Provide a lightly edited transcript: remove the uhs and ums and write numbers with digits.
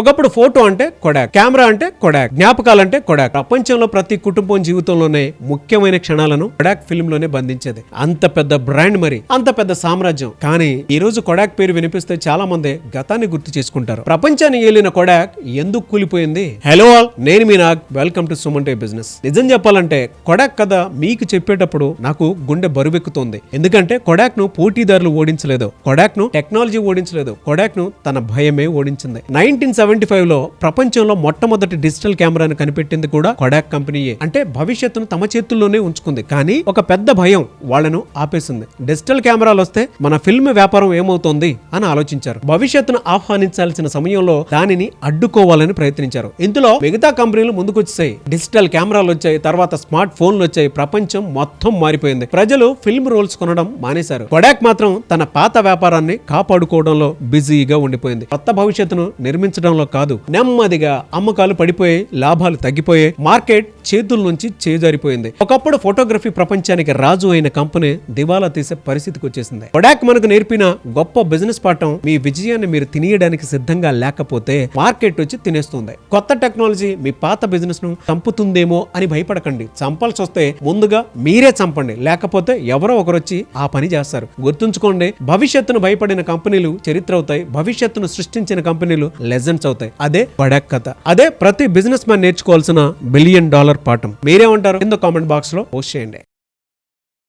ఒకప్పుడు ఫోటో అంటే Kodak, camera అంటే కొడాక్, జ్ఞాపకాలంటే కొడాక్. ప్రపంచంలో ప్రతి కుటుంబం జీవితంలోనే ముఖ్యమైన క్షణాలను కొడాక్ ఫిల్మ్ లోనే బంధించేది. అంత పెద్ద బ్రాండ్, మరి అంత పెద్ద సామ్రాజ్యం. కానీ ఈ రోజు కొడాక్ పేరు వినిపిస్తే చాలా మంది గతాన్ని గుర్తు చేసుకుంటారు. ప్రపంచాన్ని ఏలిన కొడాక్ ఎందుకు కూలిపోయింది? హలో ఆల్, నేను మీ నాగ్. వెల్కమ్ టు సుమన్ టే బిజినెస్. నిజం చెప్పాలంటే కొడాక్ కథ మీకు చెప్పేటప్పుడు నాకు గుండె బరువెక్కుతోంది. ఎందుకంటే కొడాక్ ను పోటీదారులు ఓడించలేదు, కొడాక్ ను టెక్నాలజీ ఓడించలేదు, కొడాక్ ను తన భయమే ఓడించింది. 1975 లో ప్రపంచంలో మొట్టమొదటి డిజిటల్ కెమెరాను కనిపెట్టింది కూడా కొడాక్ కంపెనీయే. అంటే భవిష్యత్తును తమ చేతుల్లోనే ఉంచుకుంది. కానీ ఒక పెద్ద భయం వాళ్ళను ఆపేసింది. డిజిటల్ కెమెరాలు వస్తే మన ఫిల్మ్ వ్యాపారం ఏమవుతోంది అని ఆలోచించారు. భవిష్యత్తును ఆహ్వానించాల్సిన సమయంలో దానిని అడ్డుకోవాలని ప్రయత్నించారు. ఇందులో మిగతా కంపెనీలు ముందుకొచ్చాయి. డిజిటల్ కెమెరాలు వచ్చాయి, తర్వాత స్మార్ట్ ఫోన్లు వచ్చాయి. ప్రపంచం మొత్తం మారిపోయింది. ప్రజలు ఫిల్మ్ రోల్స్ కొనడం మానేశారు. కొడాక్ మాత్రం తన పాత వ్యాపారాన్ని కాపాడుకోవడంలో బిజీగా ఉండిపోయింది. కొత్త భవిష్యత్తును నిర్మించడంలో కాదు. నెమ్మదిగా అమ్మకాలు పడిపోయాయి, లాభాలు తగ్గిపోయాయి, మార్కెట్ చేతుల నుంచి చేజారిపోయింది. ఒకప్పుడు ఫోటోగ్రఫీ ప్రపంచానికి రాజు అయిన కంపెనీ దివాలా తీసే పరిస్థితికి వచ్చేసింది. కొడాక్ మనకు నేర్పిన గొప్ప బిజినెస్ పాఠం, మీ విజయాన్ని మీరు తినేయడానికి సిద్ధంగా లేకపోతే మార్కెట్ వచ్చి తినేస్తుంది. కొత్త టెక్నాలజీ మీ పాత బిజినెస్ ను చంపుతుందేమో అని భయపడకండి. చంపాల్సి వస్తే ముందుగా మీరే చంపండి, లేకపోతే ఎవరో ఒకరు వచ్చి ఆ పని చేస్తారు. గుర్తుంచుకోండి, భవిష్యత్తును భయపడిన కంపెనీలు చరిత్ర అవుతాయి, భవిష్యత్తును సృష్టించిన కంపెనీలు లెజెండ్స్ అవుతాయి. అదే కొడాక్ కథ. అదే ప్రతి బిజినెస్ మ్యాన్ నేర్చుకోవాల్సిన $1 బిలియన్ పాఠం. మీరేమంటారు? కింద కామెంట్ బాక్స్ లో పోస్ట్ చేయండి.